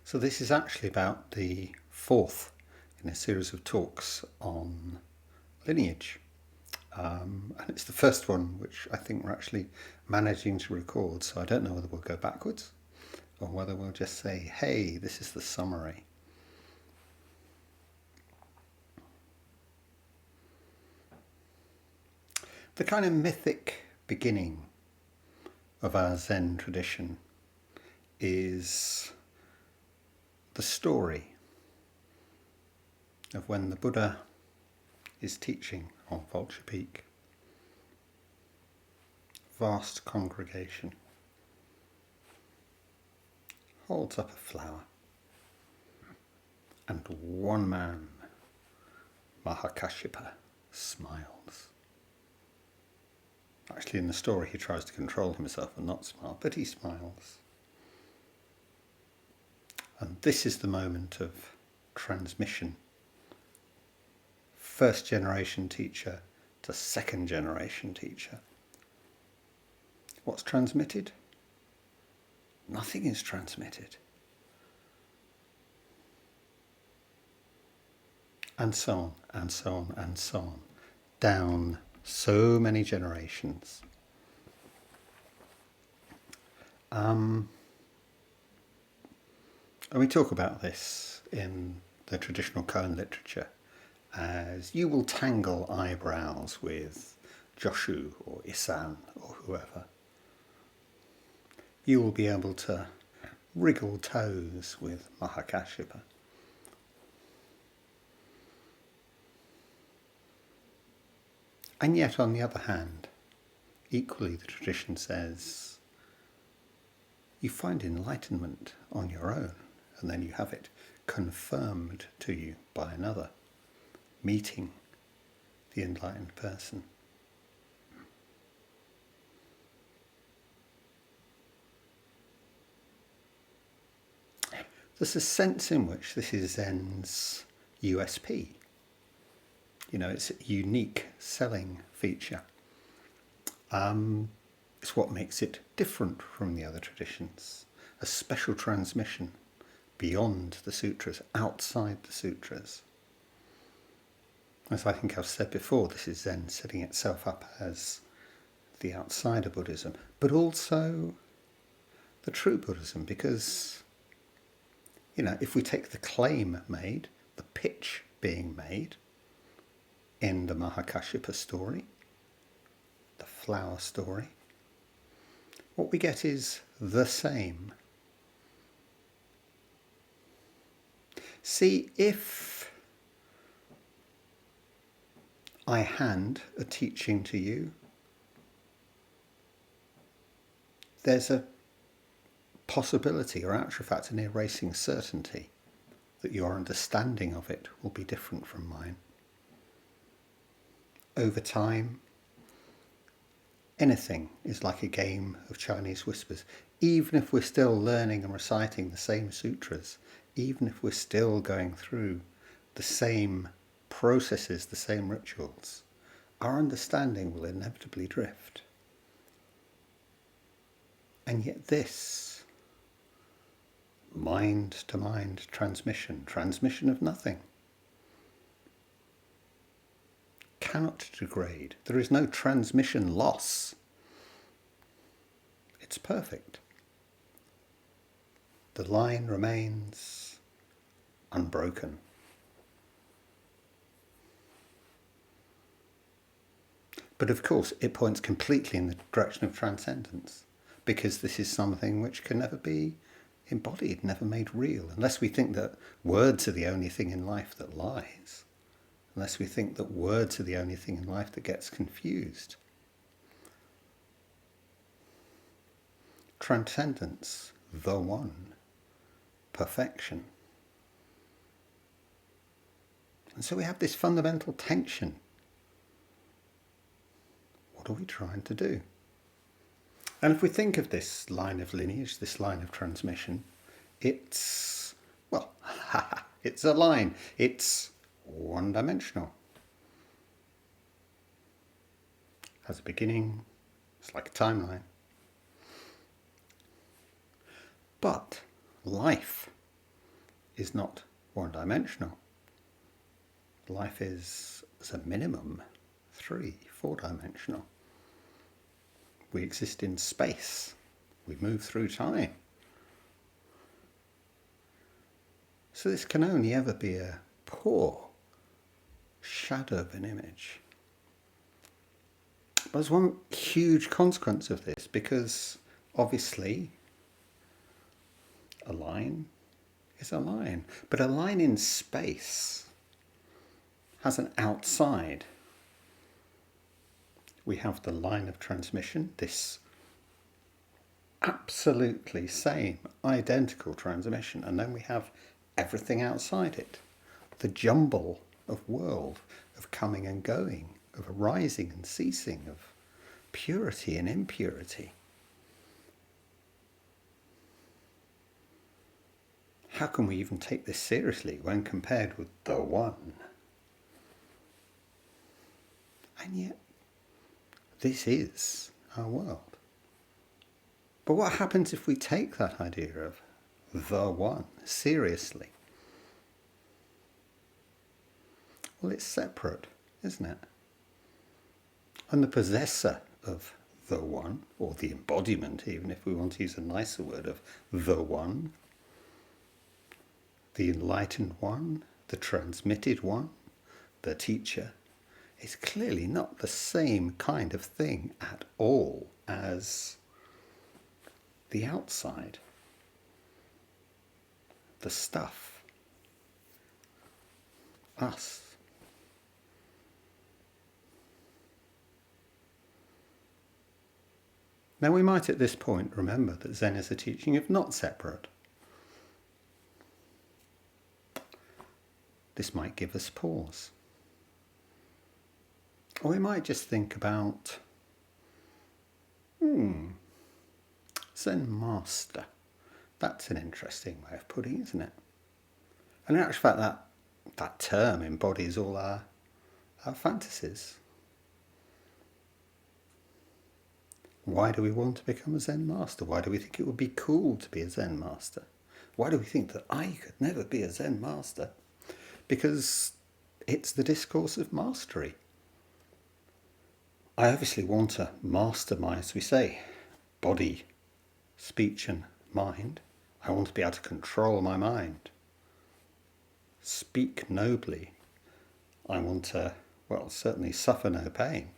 So this is actually about the fourth in a series of talks on lineage. And it's the first one which I think we're actually managing to record, so I don't know whether we'll go backwards or whether we'll just say, hey, this is the summary. The kind of mythic beginning of our Zen tradition is the story of when the Buddha is teaching on Vulture Peak. Vast congregation. Holds up a flower. And one man, Mahakashyapa, smiles. Actually, in the story, he tries to control himself and not smile, but he smiles. And this is the moment of transmission. First generation teacher to second generation teacher. What's transmitted? Nothing is transmitted. And so on, and so on, and so on. Down so many generations. And we talk about this in the traditional koan literature as you will tangle eyebrows with Joshu or Isan or whoever. You will be able to wriggle toes with Mahakashyapa. And yet, on the other hand, equally the tradition says you find enlightenment on your own, and then you have it confirmed to you by another, meeting the enlightened person. There's a sense in which this is Zen's USP. You know, it's a unique selling feature. It's what makes it different from the other traditions. A special transmission beyond the sutras, outside the sutras. As I think I've said before, this is Zen setting itself up as the outsider Buddhism, but also the true Buddhism, because, you know, if we take the claim made, the pitch being made in the Mahakashyapa story, the flower story, what we get is the same. See, if I hand a teaching to you, there's a possibility, or actual fact, an erasing certainty, that your understanding of it will be different from mine. Over time, anything is like a game of Chinese whispers. Even if we're still learning and reciting the same sutras, even if we're still going through the same processes, the same rituals, our understanding will inevitably drift. And yet this mind-to-mind transmission of nothing, cannot degrade. There is no transmission loss. It's perfect. The line remains unbroken. But of course, it points completely in the direction of transcendence, because this is something which can never be embodied, never made real, unless we think that words are the only thing in life that lies, unless we think that words are the only thing in life that gets confused. Transcendence, the one, perfection. And so we have this fundamental tension. What are we trying to do? And if we think of this line of lineage, this line of transmission, it's, well, it's a line. It's one-dimensional. Has a beginning. It's like a timeline. But life is not one-dimensional. Life is, as a minimum, 4-dimensional. We exist in space. We move through time. So this can only ever be a poor shadow of an image. But there's one huge consequence of this, because obviously a line is a line, but a line in space has an outside. We have the line of transmission, this absolutely same, identical transmission, and then we have everything outside it, the jumble of world, of coming and going, of arising and ceasing, of purity and impurity. How can we even take this seriously when compared with the One? And yet, this is our world. But what happens if we take that idea of the One seriously? Well, it's separate, isn't it? And the possessor of the One, or the embodiment, even if we want to use a nicer word, of the One, the enlightened One, the transmitted One, the teacher, is clearly not the same kind of thing at all as the outside, the stuff, us. Now we might at this point remember that Zen is a teaching of not separate. This might give us pause. Or we might just think about, Zen master. That's an interesting way of putting it, isn't it? And in actual fact, that term embodies all our fantasies. Why do we want to become a Zen master? Why do we think it would be cool to be a Zen master? Why do we think that I could never be a Zen master? Because it's the discourse of mastery. I obviously want to master my, as we say, body, speech and mind. I want to be able to control my mind. Speak nobly. I want to, certainly suffer no pain.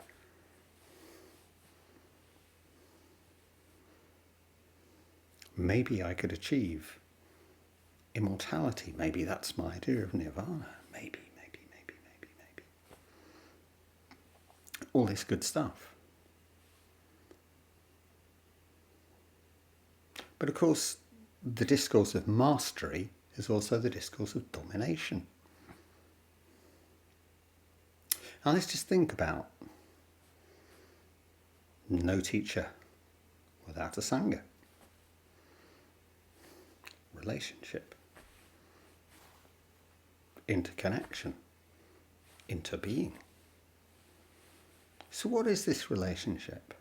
Maybe I could achieve immortality. Maybe that's my idea of nirvana. Maybe. All this good stuff. But of course, the discourse of mastery is also the discourse of domination. Now let's just think about no teacher without a sangha. Relationship. Interconnection. Interbeing. So what is this relationship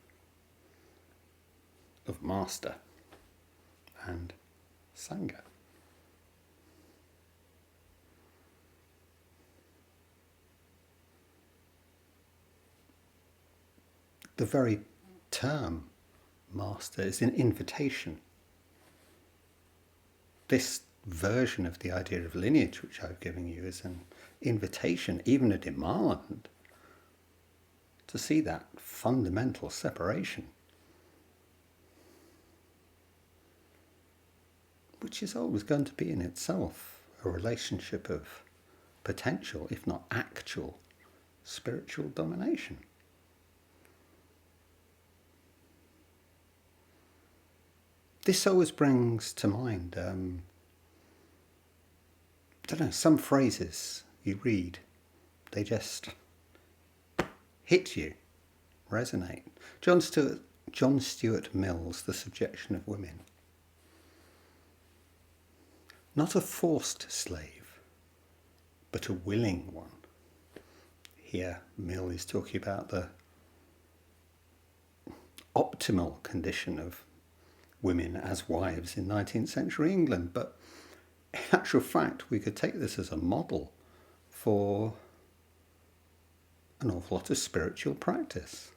of master and sangha? The very term master is an invitation. This version of the idea of lineage, which I've given you, is an invitation, even a demand, to see that fundamental separation, which is always going to be in itself a relationship of potential, if not actual, spiritual domination. This always brings to mind, some phrases you read, they just hit you, resonate. John Stuart Mill's The Subjection of Women. Not a forced slave, but a willing one. Here, Mill is talking about the optimal condition of women as wives in 19th century England, but in actual fact, we could take this as a model for an awful lot of spiritual practice.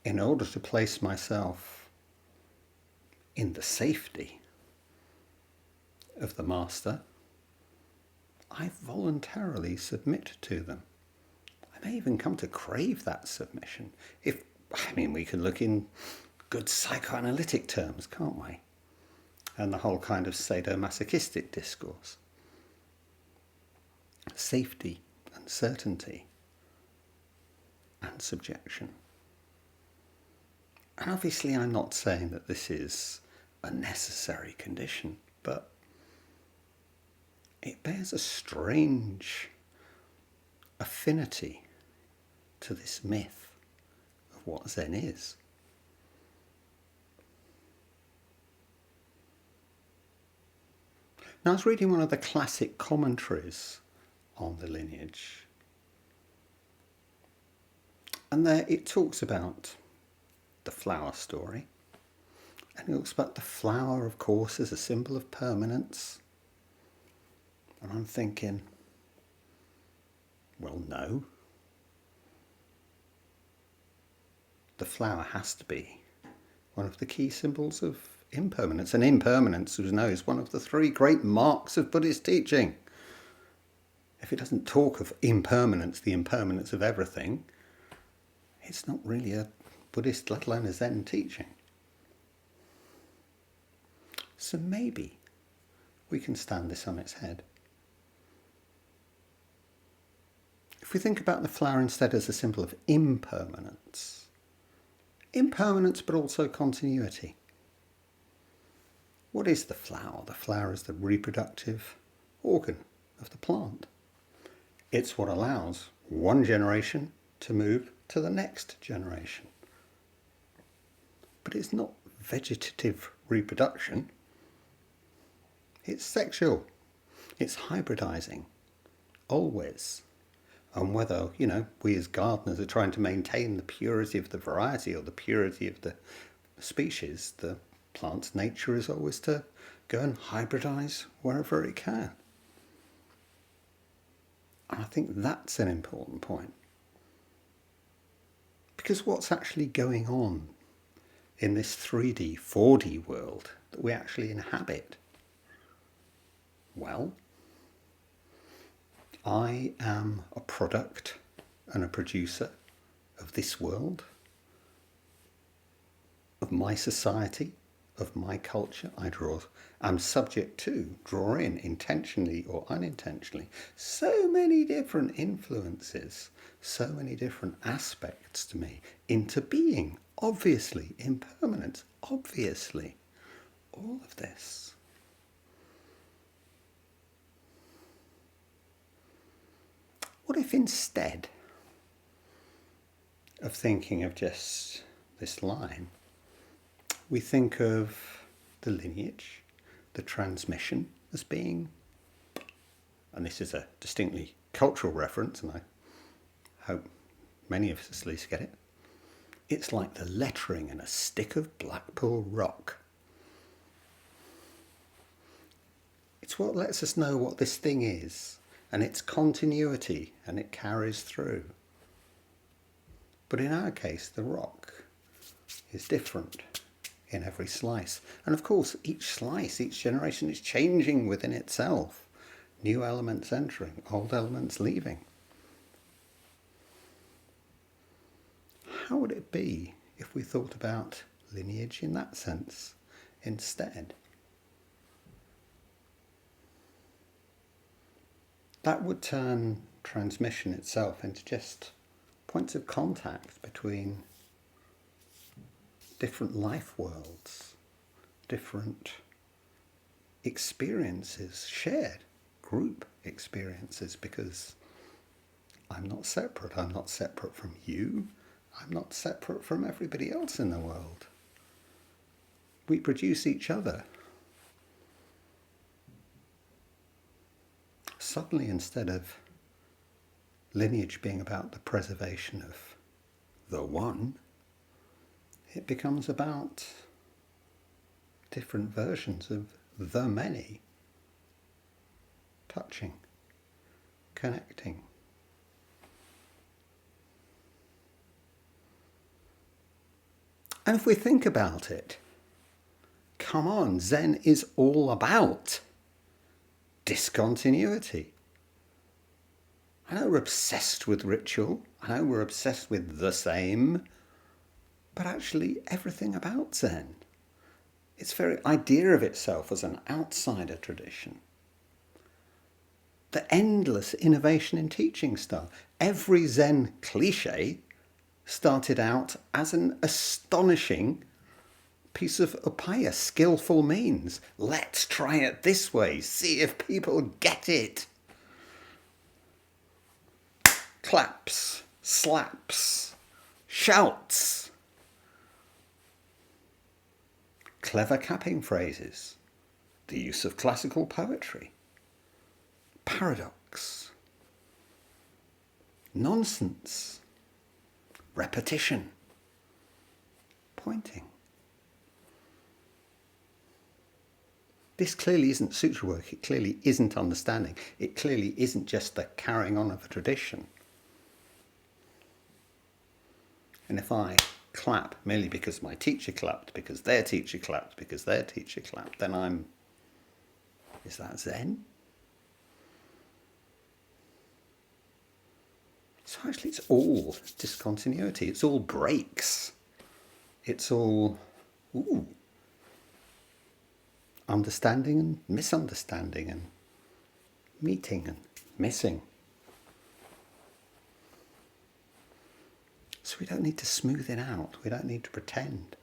In order to place myself in the safety of the master, I voluntarily submit to them. I may even come to crave that submission. We could look in good psychoanalytic terms, can't we? And the whole kind of sadomasochistic discourse. Safety and certainty and subjection. And obviously I'm not saying that this is a necessary condition, but it bears a strange affinity to this myth of what Zen is. Now, I was reading one of the classic commentaries on the lineage, and there it talks about the flower story, and it talks about the flower, of course, as a symbol of permanence. And I'm thinking, well, no. The flower has to be one of the key symbols of impermanence. And impermanence, as we know, is one of the three great marks of Buddhist teaching. If it doesn't talk of impermanence, the impermanence of everything, it's not really a Buddhist, let alone a Zen teaching. So maybe we can stand this on its head. If we think about the flower instead as a symbol of impermanence, but also continuity. What is the flower? The flower is the reproductive organ of the plant. It's what allows one generation to move to the next generation. But it's not vegetative reproduction. It's sexual. It's hybridizing. Always. And whether, we as gardeners are trying to maintain the purity of the variety or the purity of the species, the plant's nature is always to go and hybridize wherever it can. And I think that's an important point. Because what's actually going on in this 3D, 4D world that we actually inhabit? Well, I am a product and a producer of this world, of my society, of my culture. I'm subject to, draw in, intentionally or unintentionally, so many different influences, so many different aspects to me, into being, obviously, impermanence, obviously, all of this. What if instead of thinking of just this line, we think of the lineage, the transmission as being, and this is a distinctly cultural reference, and I hope many of us at least get it, it's like the lettering in a stick of Blackpool rock. It's what lets us know what this thing is, and its continuity, and it carries through. But in our case, the rock is different in every slice. And of course, each slice, each generation is changing within itself. New elements entering, old elements leaving. How would it be if we thought about lineage in that sense instead? That would turn transmission itself into just points of contact between different life worlds, different experiences, shared group experiences, because I'm not separate. I'm not separate from you. I'm not separate from everybody else in the world. We produce each other. Suddenly, instead of lineage being about the preservation of the one, it becomes about different versions of the many, touching, connecting. And if we think about it, come on, Zen is all about discontinuity. I know we're obsessed with ritual, I know we're obsessed with the same, but actually everything about Zen, its very idea of itself as an outsider tradition, the endless innovation in teaching style. Every Zen cliche started out as an astonishing piece of upaya, skillful means. Let's try it this way, see if people get it. Claps, slaps, shouts, clever capping phrases, the use of classical poetry, paradox, nonsense, repetition, pointing. This clearly isn't sutra work, it clearly isn't understanding, it clearly isn't just the carrying on of a tradition. And if I clap merely because my teacher clapped, because their teacher clapped, because their teacher clapped, then is that Zen? So actually it's all discontinuity, it's all breaks, it's all understanding and misunderstanding and meeting and missing. So we don't need to smooth it out, we don't need to pretend.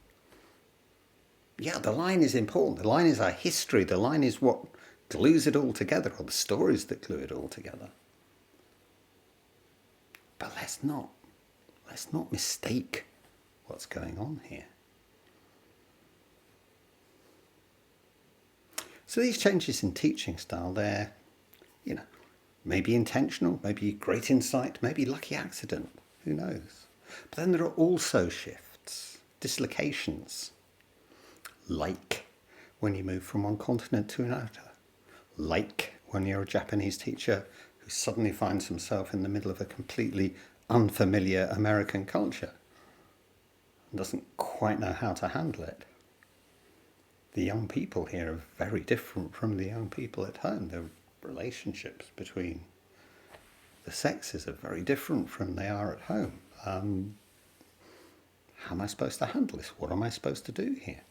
Yeah, the line is important, the line is our history, the line is what glues it all together, or the stories that glue it all together. But let's not mistake what's going on here. So these changes in teaching style, they're, maybe intentional, maybe great insight, maybe lucky accident, who knows? But then there are also shifts, dislocations, like when you move from one continent to another, like when you're a Japanese teacher who suddenly finds himself in the middle of a completely unfamiliar American culture and doesn't quite know how to handle it. The young people here are very different from the young people at home. The relationships between the sexes are very different from they are at home. How am I supposed to handle this? What am I supposed to do here?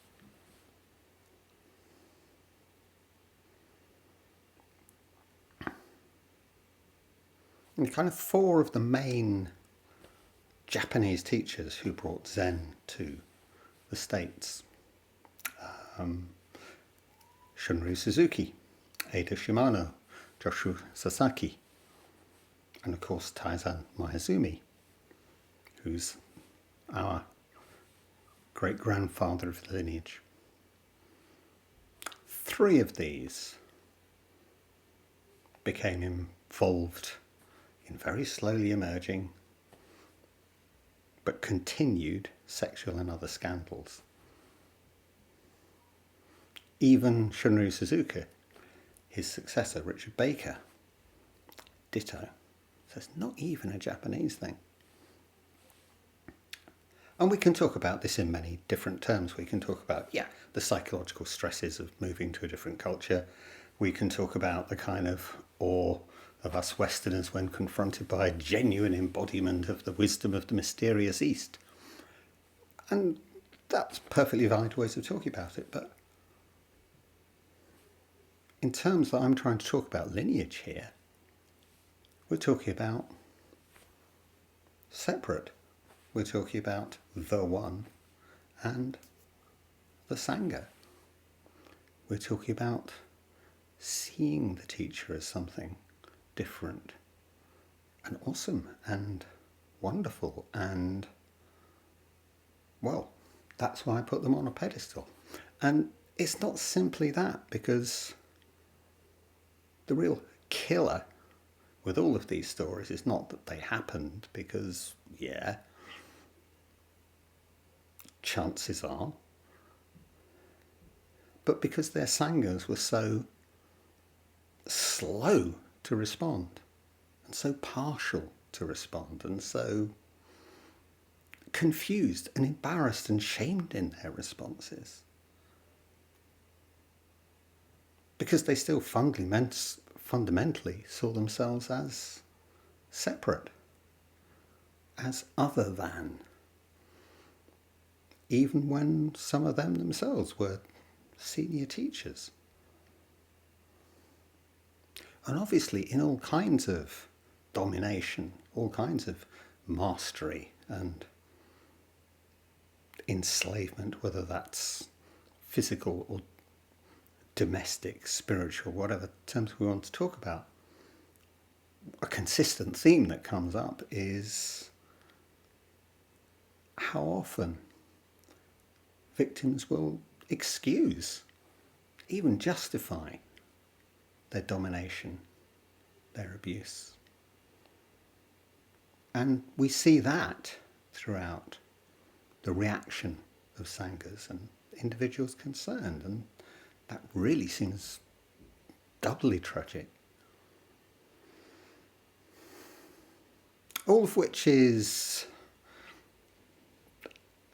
And kind of four of the main Japanese teachers who brought Zen to the States. Shunryu Suzuki, Eida Shimano, Joshua Sasaki, and of course Taizan Mayazumi, who's our great-grandfather of the lineage. Three of these became involved in very slowly emerging but continued sexual and other scandals. Even Shunryu Suzuki, his successor, Richard Baker, ditto. So it's not even a Japanese thing. And we can talk about this in many different terms. We can talk about, the psychological stresses of moving to a different culture. We can talk about the kind of awe of us Westerners when confronted by a genuine embodiment of the wisdom of the mysterious East. And that's perfectly valid ways of talking about it, but in terms that I'm trying to talk about lineage here, we're talking about separate. We're talking about the one and the sangha. We're talking about seeing the teacher as something different and awesome and wonderful, and well, that's why I put them on a pedestal. And it's not simply that, because the real killer with all of these stories is not that they happened, because, chances are, but because their sanghas were so slow to respond, and so partial to respond, and so confused and embarrassed and shamed in their responses. Because they still fundamentally saw themselves as separate, as other than, even when some of them themselves were senior teachers. And obviously in all kinds of domination, all kinds of mastery and enslavement, whether that's physical or domestic, spiritual, whatever terms we want to talk about, a consistent theme that comes up is how often victims will excuse, even justify, their domination, their abuse. And we see that throughout the reaction of sanghas and individuals concerned, and that really seems doubly tragic. All of which is,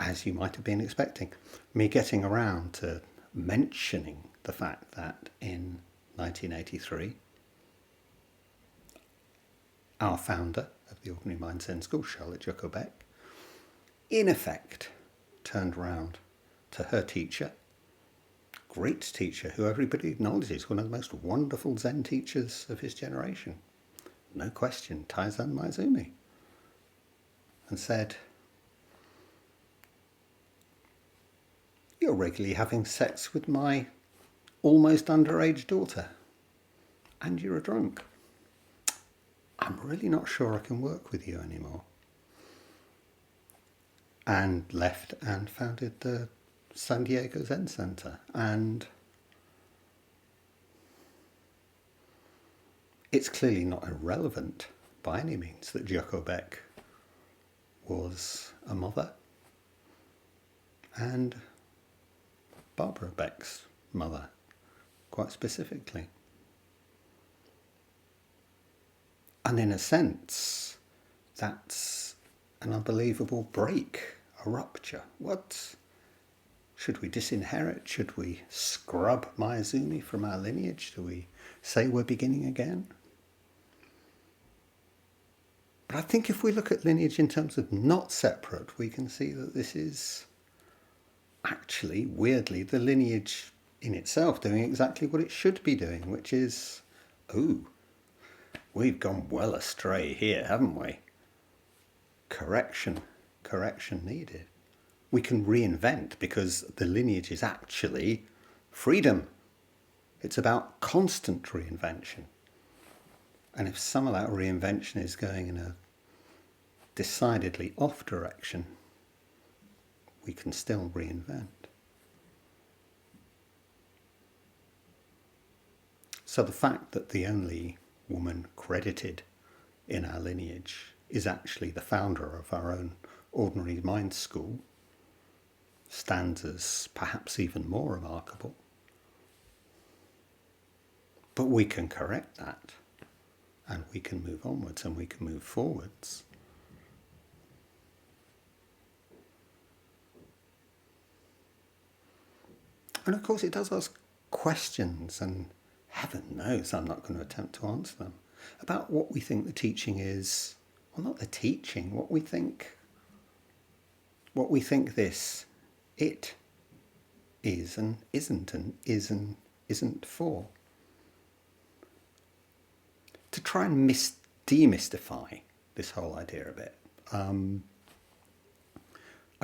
as you might have been expecting, me getting around to mentioning the fact that in 1983, our founder of the Ordinary Mind Zen School, Charlotte Joko Beck, in effect turned round to her teacher, great teacher who everybody acknowledges, one of the most wonderful Zen teachers of his generation, no question, Taizan Maizumi, and said, "You're regularly having sex with my almost underage daughter, and you're a drunk. I'm really not sure I can work with you anymore." And left and founded the San Diego Zen Center. And it's clearly not irrelevant by any means that Joko Beck was a mother, and Barbara Beck's mother, quite specifically. And in a sense, that's an unbelievable break, a rupture. What? Should we disinherit? Should we scrub Maizumi from our lineage? Do we say we're beginning again? But I think if we look at lineage in terms of not separate, we can see that this is actually, weirdly, the lineage in itself doing exactly what it should be doing, which is, we've gone well astray here, haven't we? Correction needed. We can reinvent because the lineage is actually freedom. It's about constant reinvention. And if some of that reinvention is going in a decidedly off direction, we can still reinvent. So the fact that the only woman credited in our lineage is actually the founder of our own Ordinary Mind School stands as perhaps even more remarkable. But we can correct that, and we can move onwards, and we can move forwards. And of course it does ask questions, and heaven knows I'm not going to attempt to answer them, about what we think the teaching is. Well, not the teaching, what we think this it is and isn't for. To try and demystify this whole idea a bit, I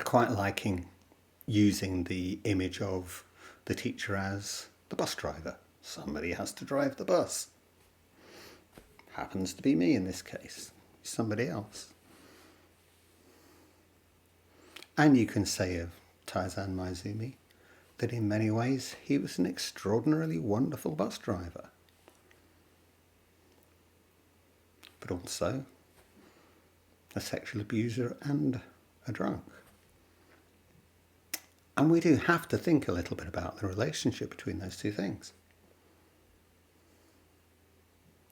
quite liking using the image of the teacher as the bus driver. Somebody has to drive the bus. Happens to be me in this case, somebody else. And you can say of Taizan Maizumi that in many ways he was an extraordinarily wonderful bus driver. But also a sexual abuser and a drunk. And we do have to think a little bit about the relationship between those two things.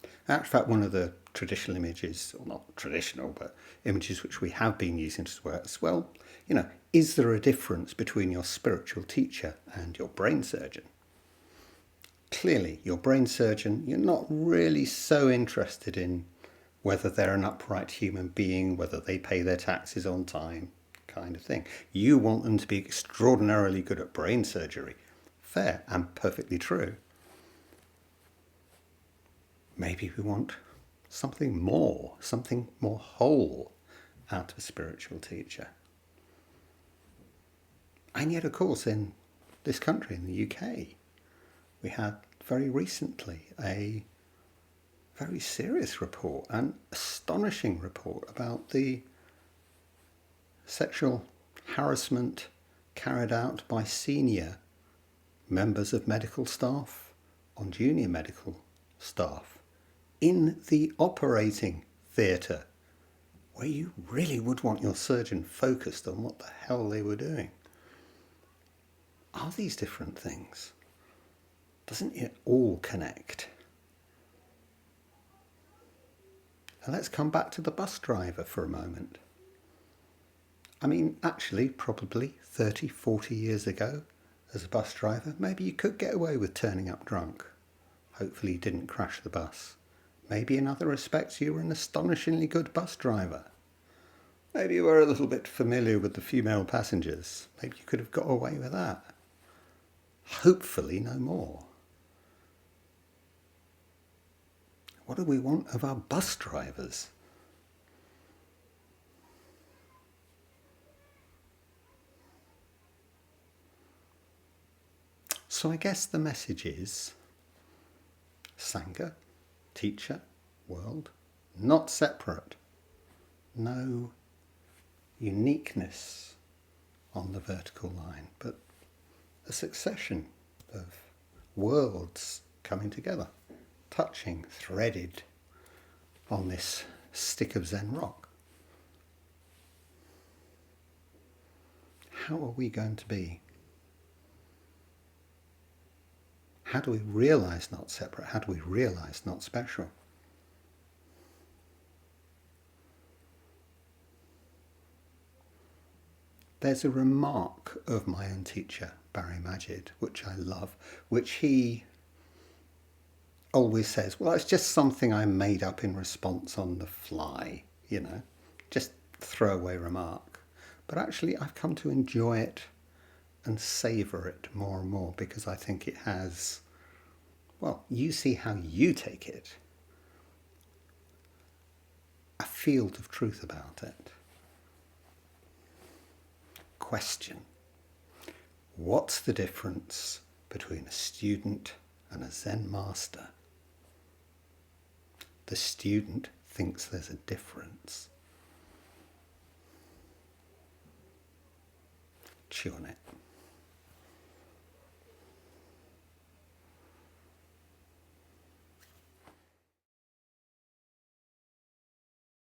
In fact, one of the traditional images, or not traditional, but images which we have been using as well, is there a difference between your spiritual teacher and your brain surgeon? Clearly, your brain surgeon, you're not really so interested in whether they're an upright human being, whether they pay their taxes on time, kind of thing. You want them to be extraordinarily good at brain surgery. Fair and perfectly true. Maybe we want something more whole out of a spiritual teacher. And yet, of course, in this country, in the UK, we had very recently a very serious report, an astonishing report about the sexual harassment carried out by senior members of medical staff on junior medical staff in the operating theatre, where you really would want your surgeon focused on what the hell they were doing. Are these different things? Doesn't it all connect? And let's come back to the bus driver for a moment. I mean, actually, probably 30, 40 years ago, as a bus driver, maybe you could get away with turning up drunk. Hopefully you didn't crash the bus. Maybe in other respects you were an astonishingly good bus driver. Maybe you were a little bit familiar with the female passengers. Maybe you could have got away with that. Hopefully no more. What do we want of our bus drivers? So I guess the message is Sangha, teacher, world, not separate. No uniqueness on the vertical line, but a succession of worlds coming together, touching, threaded on this stick of Zen rock. How are we going to be? How do we realise not separate? How do we realise not special? There's a remark of my own teacher, Barry Majid, which I love, which he always says, well, it's just something I made up in response on the fly, just throwaway remark. But actually I've come to enjoy it and savour it more and more, because I think it has, well, you see how you take it, a field of truth about it. Question: what's the difference between a student and a Zen master? The student thinks there's a difference. Chew on it.